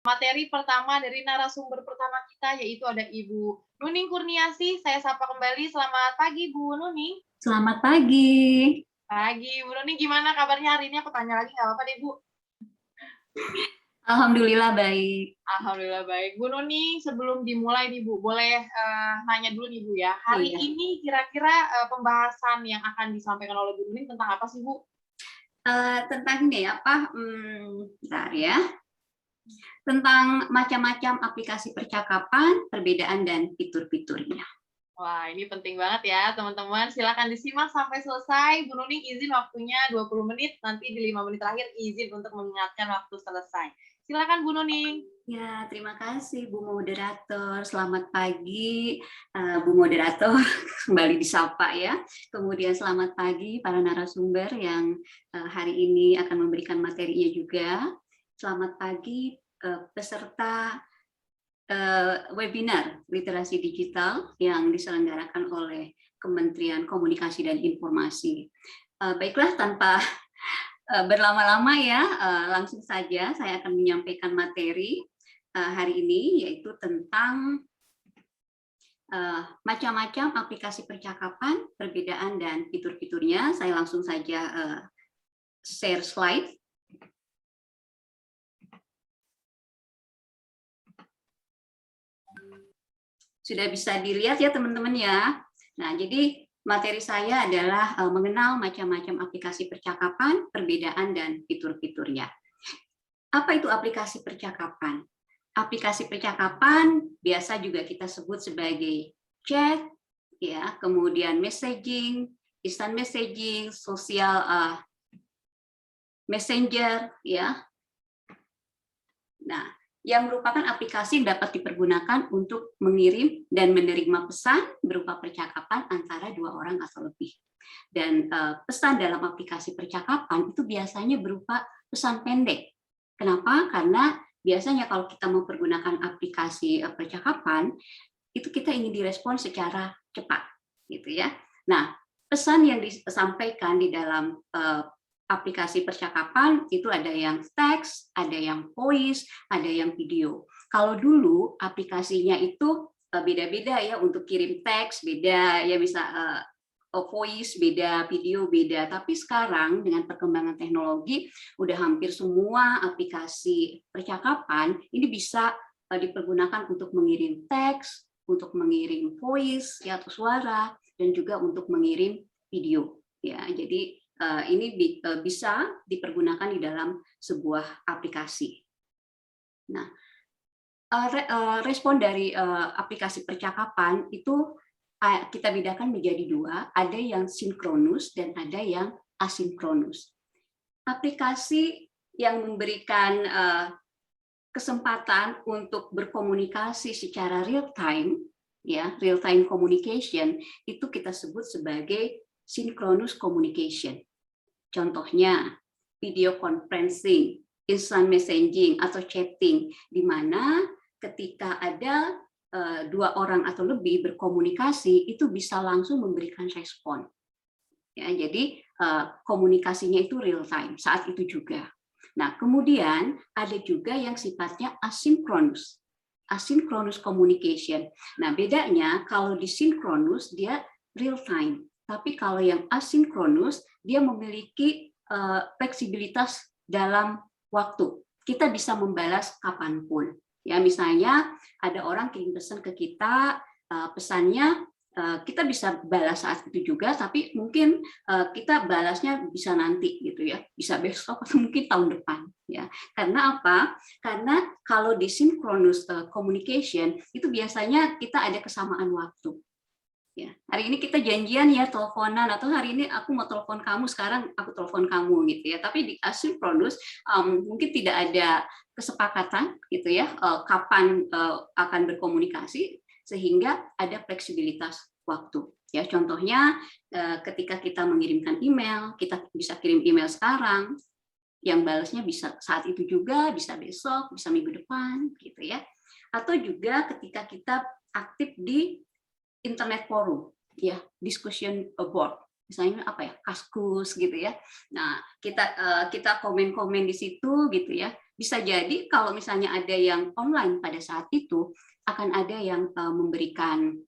materi pertama dari narasumber pertama kita, yaitu ada Ibu Nuning Kurniasih. Saya sapa kembali. Selamat pagi, Bu Nuning. Selamat pagi. Pagi, Bu Nuning. Gimana kabarnya hari ini? Aku tanya lagi nggak apa-apa deh, Bu? Alhamdulillah baik. Alhamdulillah baik. Bu Nuning, sebelum dimulai nih, Bu, boleh nanya dulu nih, Bu ya. Hari Iya. ini kira-kira pembahasan yang akan disampaikan oleh Bu Nuning tentang apa sih, Bu? Tentang ini apa? Bentar ya. Tentang macam-macam aplikasi percakapan, perbedaan dan fitur-fiturnya. Wah, ini penting banget ya, teman-teman. Silakan disimak sampai selesai. Bu Nuning izin waktunya 20 menit, nanti di 5 menit terakhir izin untuk mengingatkan waktu selesai. Silakan Bu Nuning. Ya, terima kasih Bu Moderator. Selamat pagi Bu Moderator, kembali disapa ya. Kemudian selamat pagi para narasumber yang hari ini akan memberikan materinya juga. Selamat pagi peserta webinar literasi digital yang diselenggarakan oleh Kementerian Komunikasi dan Informasi. Baiklah, tanpa berlama-lama ya, langsung saja saya akan menyampaikan materi hari ini, yaitu tentang macam-macam aplikasi percakapan, perbedaan dan fitur-fiturnya. Saya langsung saja share slide. Sudah bisa dilihat ya teman-teman ya. Nah, jadi materi saya adalah mengenal macam-macam aplikasi percakapan, perbedaan dan fitur-fiturnya. Apa itu aplikasi percakapan? Aplikasi percakapan biasa juga kita sebut sebagai chat, ya, kemudian messaging, instant messaging, social messenger, ya. Nah, yang merupakan aplikasi yang dapat dipergunakan untuk mengirim dan menerima pesan berupa percakapan antara dua orang atau lebih. Dan pesan dalam aplikasi percakapan itu biasanya berupa pesan pendek. Kenapa? Karena biasanya kalau kita mempergunakan aplikasi percakapan, itu kita ingin direspon secara cepat, gitu ya. Nah, pesan yang disampaikan di dalam aplikasi percakapan itu ada yang teks, ada yang voice, ada yang video. Kalau dulu aplikasinya itu beda-beda ya, untuk kirim teks beda ya, bisa voice beda, video beda. Tapi sekarang dengan perkembangan teknologi, udah hampir semua aplikasi percakapan ini bisa dipergunakan untuk mengirim teks, untuk mengirim voice ya, atau suara, dan juga untuk mengirim video. Ya, jadi ini bisa dipergunakan di dalam sebuah aplikasi. Nah, respon dari aplikasi percakapan itu kita bedakan menjadi dua, ada yang sinkronus dan ada yang asinkronus. Aplikasi yang memberikan kesempatan untuk berkomunikasi secara real time, ya, real time communication, itu kita sebut sebagai synchronous communication. Contohnya video conferencing, instant messaging atau chatting, di mana ketika ada dua orang atau lebih berkomunikasi itu bisa langsung memberikan respon. Ya, jadi komunikasinya itu real time saat itu juga. Nah, kemudian ada juga yang sifatnya asinkronus. Asinkronus communication. Nah, bedanya kalau di sinkronus dia real time, tapi kalau yang asinkronus dia memiliki fleksibilitas dalam waktu. Kita bisa membalas kapanpun. Ya, misalnya ada orang kirim pesan ke kita, pesannya kita bisa balas saat itu juga, tapi mungkin kita balasnya bisa nanti gitu ya, bisa besok atau mungkin tahun depan ya. Karena apa? Karena kalau di synchronous communication itu biasanya kita ada kesamaan waktu. Ya, hari ini kita janjian ya teleponan, atau hari ini aku mau telepon kamu, sekarang aku telepon kamu gitu ya. Tapi di asynchronous mungkin tidak ada kesepakatan gitu ya, kapan akan berkomunikasi, sehingga ada fleksibilitas waktu. Ya, contohnya ketika kita mengirimkan email, kita bisa kirim email sekarang, yang balasnya bisa saat itu juga, bisa besok, bisa minggu depan gitu ya. Atau juga ketika kita aktif di internet forum, ya, discussion board, misalnya apa ya, Kaskus gitu ya. Nah, kita komen-komen di situ gitu ya. bisa jadi kalau misalnya ada yang online pada saat itu, akan ada yang memberikan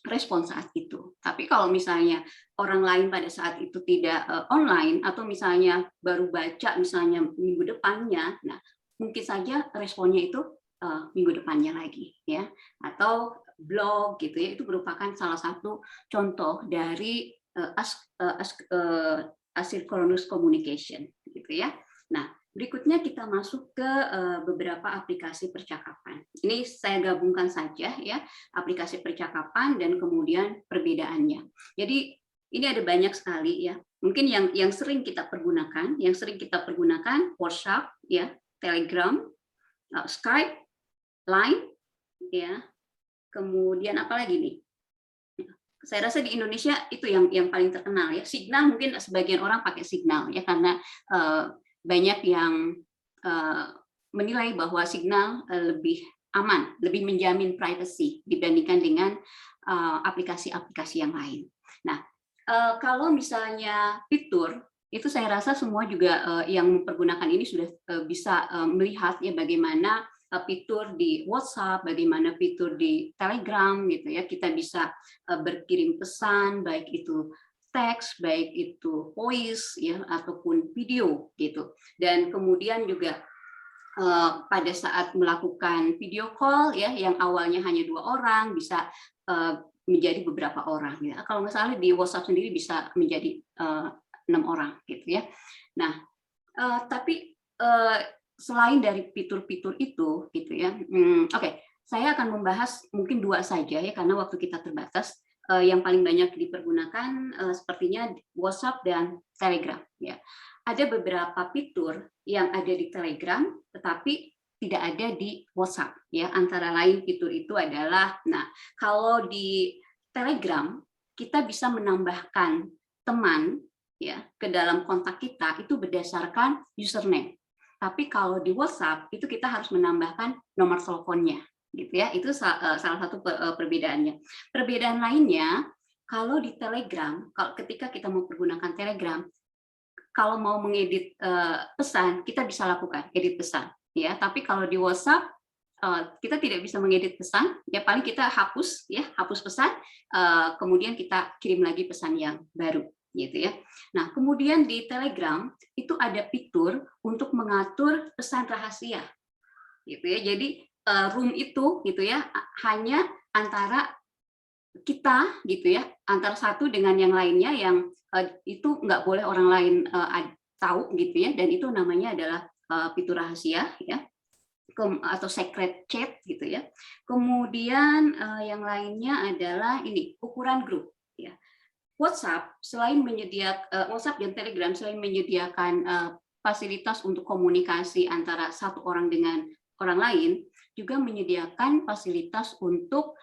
respon saat itu. Tapi kalau misalnya orang lain pada saat itu tidak online, atau misalnya baru baca misalnya minggu depannya, nah mungkin saja responnya itu minggu depannya lagi, ya. Atau blog gitu ya, itu merupakan salah satu contoh dari asynchronous communication gitu ya. Nah, berikutnya kita masuk ke beberapa aplikasi percakapan. Ini saya gabungkan saja ya, aplikasi percakapan dan kemudian perbedaannya. Jadi ini ada banyak sekali ya. Mungkin yang sering kita pergunakan, WhatsApp ya, Telegram, Skype, Line ya. Kemudian apa lagi nih? Saya rasa di Indonesia itu yang paling terkenal ya. Signal, mungkin sebagian orang pakai Signal ya, karena banyak yang menilai bahwa Signal lebih aman, lebih menjamin privacy dibandingkan dengan aplikasi-aplikasi yang lain. Nah, kalau misalnya fitur itu saya rasa semua juga yang mempergunakan ini sudah bisa melihat ya bagaimana fitur di WhatsApp, bagaimana fitur di Telegram gitu ya. Kita bisa berkirim pesan, baik itu teks, baik itu voice ya ataupun video gitu. Dan kemudian juga pada saat melakukan video call ya, yang awalnya hanya 2 orang bisa menjadi beberapa orang ya. Kalau misalnya di WhatsApp sendiri bisa menjadi 6 orang gitu ya. Nah, tapi selain dari fitur-fitur itu gitu ya, oke, saya akan membahas mungkin 2 saja ya, karena waktu kita terbatas. Yang paling banyak dipergunakan sepertinya WhatsApp dan Telegram ya. Ada beberapa fitur yang ada di Telegram tetapi tidak ada di WhatsApp ya. Antara lain fitur itu adalah, nah kalau di Telegram kita bisa menambahkan teman ya ke dalam kontak kita itu berdasarkan username. Tapi kalau di WhatsApp itu kita harus menambahkan nomor teleponnya gitu ya. Itu salah satu perbedaannya. Perbedaan lainnya, kalau di Telegram, kalau ketika kita mau menggunakan Telegram, kalau mau mengedit pesan, kita bisa lakukan edit pesan ya. Tapi kalau di WhatsApp kita tidak bisa mengedit pesan, ya paling kita hapus ya, hapus pesan, kemudian kita kirim lagi pesan yang baru gitu ya. Nah, kemudian di Telegram itu ada fitur untuk mengatur pesan rahasia gitu ya. Jadi room itu gitu ya hanya antara kita gitu ya, antara satu dengan yang lainnya, yang itu nggak boleh orang lain tahu gitu ya, dan itu namanya adalah fitur rahasia ya, atau secret chat gitu ya. Kemudian yang lainnya adalah ini ukuran grup ya. WhatsApp WhatsApp dan Telegram selain menyediakan fasilitas untuk komunikasi antara satu orang dengan orang lain, juga menyediakan fasilitas untuk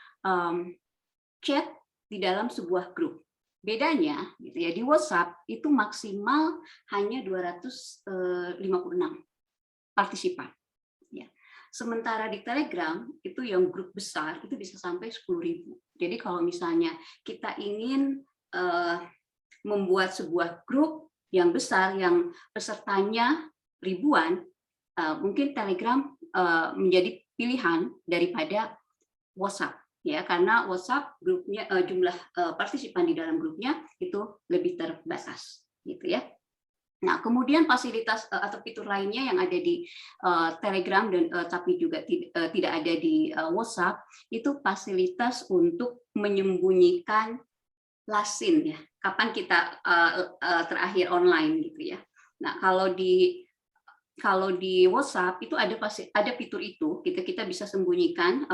chat di dalam sebuah grup. Bedanya gitu ya, di WhatsApp itu maksimal hanya 256 partisipan. Ya. Sementara di Telegram itu yang grup besar itu bisa sampai 10.000. Jadi kalau misalnya kita ingin membuat sebuah grup yang besar yang pesertanya ribuan, mungkin Telegram menjadi pilihan daripada WhatsApp ya, karena WhatsApp grupnya jumlah partisipan di dalam grupnya itu lebih terbatas gitu ya. Nah, kemudian fasilitas atau fitur lainnya yang ada di Telegram dan tapi juga tidak ada di WhatsApp itu fasilitas untuk menyembunyikan last scene ya, kapan kita terakhir online gitu ya. Nah, kalau di WhatsApp itu ada fitur itu, kita bisa sembunyikan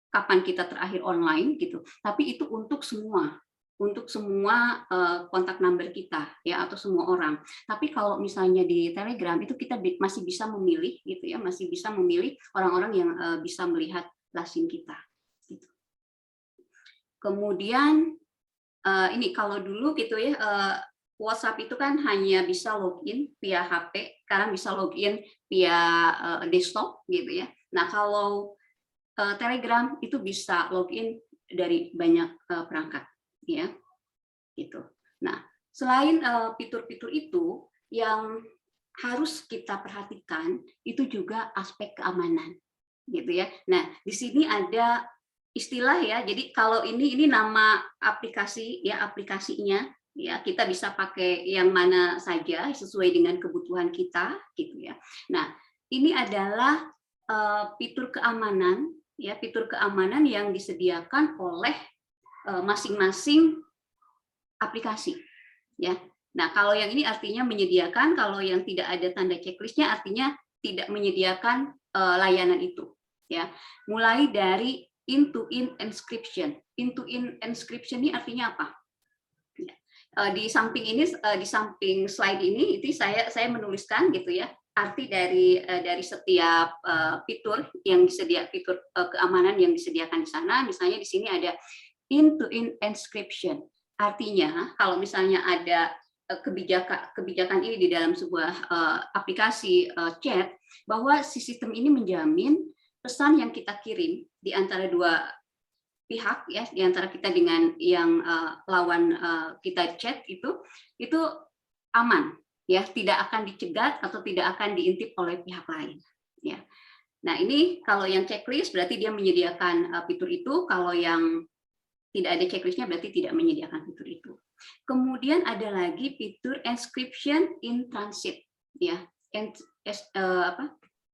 kapan kita terakhir online gitu. Tapi itu untuk semua kontak number kita ya, atau semua orang. Tapi kalau misalnya di Telegram itu kita masih bisa memilih gitu ya, masih bisa memilih orang-orang yang bisa melihat last scene kita. Gitu. Kemudian ini kalau dulu gitu ya, WhatsApp itu kan hanya bisa login via HP, sekarang bisa login via desktop gitu ya. Nah, kalau Telegram itu bisa login dari banyak perangkat ya. Gitu. Nah, selain fitur-fitur itu yang harus kita perhatikan itu juga aspek keamanan, gitu ya. Nah, di sini ada istilah ya. Jadi kalau ini nama aplikasi ya, aplikasinya ya, kita bisa pakai yang mana saja sesuai dengan kebutuhan kita, gitu ya. Nah, ini adalah fitur keamanan ya, fitur keamanan yang disediakan oleh masing-masing aplikasi ya. Nah, kalau yang ini artinya menyediakan, kalau yang tidak ada tanda checklistnya artinya tidak menyediakan layanan itu ya. Mulai dari end-to-end encryption. End-to-end encryption ini artinya apa? Di samping ini, di samping slide ini itu saya menuliskan gitu ya, arti dari setiap fitur yang fitur keamanan yang disediakan di sana. Misalnya di sini ada end-to-end encryption. Artinya kalau misalnya ada kebijakan ini di dalam sebuah aplikasi chat, bahwa si sistem ini menjamin pesan yang kita kirim di antara dua pihak ya, di antara kita dengan yang lawan kita chat itu aman ya, tidak akan dicegat atau tidak akan diintip oleh pihak lain ya. Nah, ini kalau yang checklist berarti dia menyediakan fitur itu, kalau yang tidak ada checklistnya berarti tidak menyediakan fitur itu. Kemudian ada lagi fitur encryption in transit ya.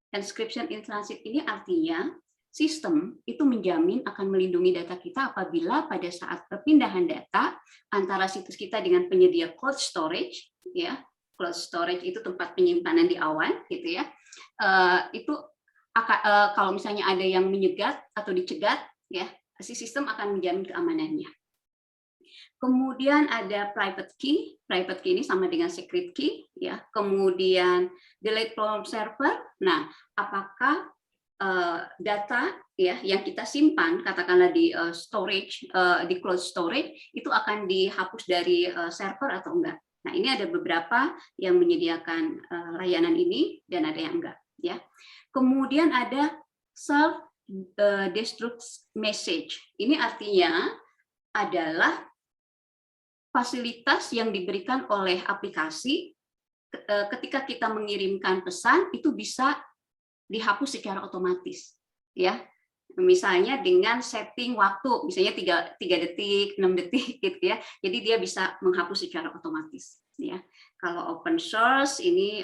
Encryption in transit ini artinya sistem itu menjamin akan melindungi data kita apabila pada saat perpindahan data antara situs kita dengan penyedia cloud storage ya. Cloud storage itu tempat penyimpanan di awan gitu ya. Itu kalau misalnya ada yang menyegat atau dicegat ya, si sistem akan menjamin keamanannya. Kemudian ada private key ini sama dengan secret key ya. Kemudian delete from server. Nah, apakah data ya yang kita simpan katakanlah di storage, di cloud storage itu akan dihapus dari server atau enggak? Nah, ini ada beberapa yang menyediakan layanan ini dan ada yang enggak ya. Kemudian ada self destruct message. Ini artinya adalah fasilitas yang diberikan oleh aplikasi ketika kita mengirimkan pesan itu bisa dihapus secara otomatis ya. Misalnya dengan setting waktu misalnya 3 detik, 6 detik gitu ya. Jadi dia bisa menghapus secara otomatis ya. Kalau open source ini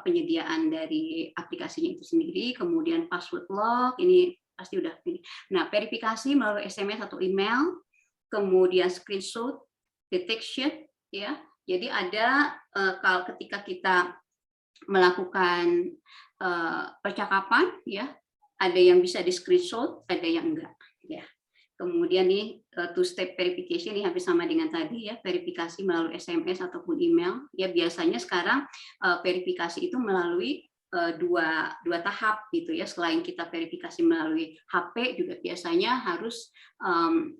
penyediaan dari aplikasinya itu sendiri, kemudian password lock ini pasti udah ini. Nah, verifikasi melalui SMS atau email, kemudian screenshot detection ya. Jadi ada kalau ketika kita melakukan percakapan ya, ada yang bisa di screenshot, ada yang enggak ya. Kemudian nih two step verification ini hampir sama dengan tadi ya, verifikasi melalui SMS ataupun email ya. Biasanya sekarang verifikasi itu melalui dua tahap gitu ya. Selain kita verifikasi melalui HP juga biasanya harus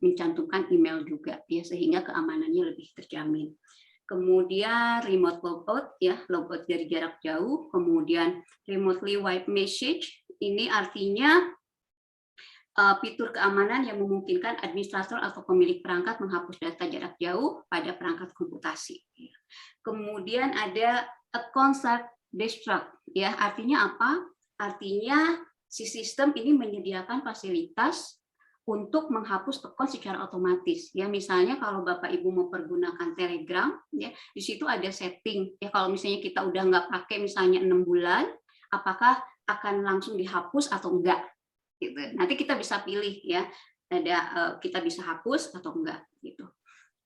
mencantumkan email juga ya, sehingga keamanannya lebih terjamin. Kemudian remote logout ya, logout dari jarak jauh. Kemudian remotely wipe message, ini artinya fitur keamanan yang memungkinkan administrator atau pemilik perangkat menghapus data jarak jauh pada perangkat komputasi. Kemudian ada account self destruct ya, artinya apa? Artinya si sistem ini menyediakan fasilitas untuk menghapus akun secara otomatis ya. Misalnya kalau Bapak Ibu mau pergunakan Telegram ya, di situ ada setting ya, kalau misalnya kita udah nggak pakai misalnya 6 bulan, apakah akan langsung dihapus atau enggak gitu. Nanti kita bisa pilih ya, ada kita bisa hapus atau enggak gitu.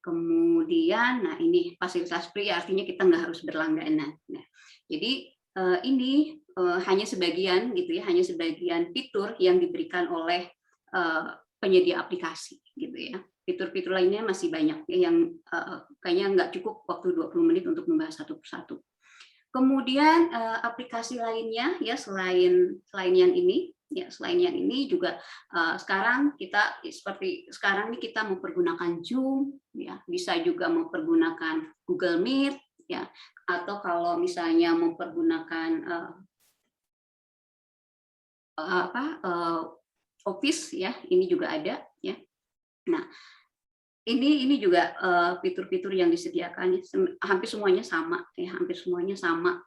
Kemudian nah ini fasilitas free artinya kita nggak harus berlangganan. Nah, jadi ini hanya sebagian gitu ya, hanya sebagian fitur yang diberikan oleh penyedia aplikasi gitu ya. Fitur-fitur lainnya masih banyak ya, yang kayaknya nggak cukup waktu 20 menit untuk membahas satu persatu. Kemudian aplikasi lainnya ya, selain yang ini ya, selain yang ini juga sekarang kita seperti sekarang ini kita mempergunakan Zoom ya, bisa juga mempergunakan Google Meet ya, atau kalau misalnya mempergunakan Office ya, ini juga ada ya. Nah, ini juga fitur-fitur yang disediakan hampir semuanya sama ya, hampir semuanya sama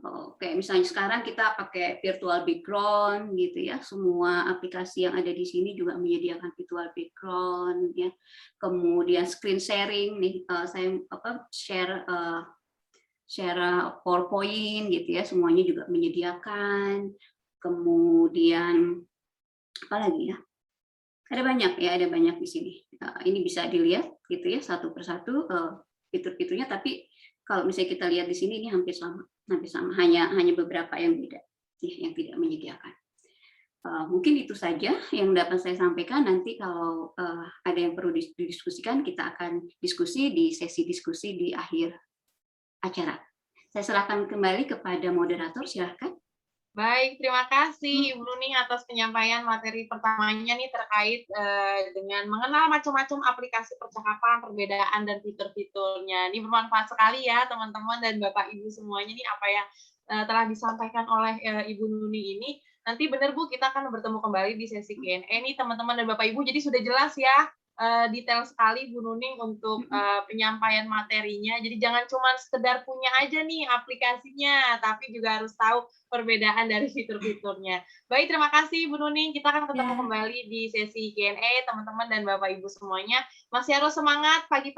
Oke, misalnya sekarang kita pakai virtual background gitu ya. Semua aplikasi yang ada di sini juga menyediakan virtual background ya. Kemudian screen sharing nih, saya share PowerPoint gitu ya, semuanya juga menyediakan. Kemudian apa lagi ya? Ada banyak ya, ada banyak di sini. Ini bisa dilihat gitu ya satu persatu fitur-fiturnya, tapi kalau misalnya kita lihat di sini ini hampir sama, hanya beberapa yang beda, ya, yang tidak menyediakan. Mungkin itu saja yang dapat saya sampaikan. Nanti kalau ada yang perlu didiskusikan, kita akan diskusi di sesi diskusi di akhir acara. Saya serahkan kembali kepada moderator, silahkan. Baik, terima kasih Ibu Nuning atas penyampaian materi pertamanya nih terkait dengan mengenal macam-macam aplikasi percakapan, perbedaan dan fitur-fiturnya. Ini bermanfaat sekali ya teman-teman dan Bapak Ibu semuanya nih apa yang telah disampaikan oleh Ibu Nuning ini. Nanti benar Bu, kita akan bertemu kembali di sesi Q&A nih teman-teman dan Bapak Ibu. Jadi sudah jelas ya detail sekali Bu Nuning untuk penyampaian materinya. Jadi jangan cuma sekedar punya aja nih aplikasinya, tapi juga harus tahu perbedaan dari fitur-fiturnya. Baik, terima kasih Bu Nuning. Kita akan ketemu kembali di sesi Q&A, teman-teman dan Bapak Ibu semuanya. Masih harus semangat pagi-pagi.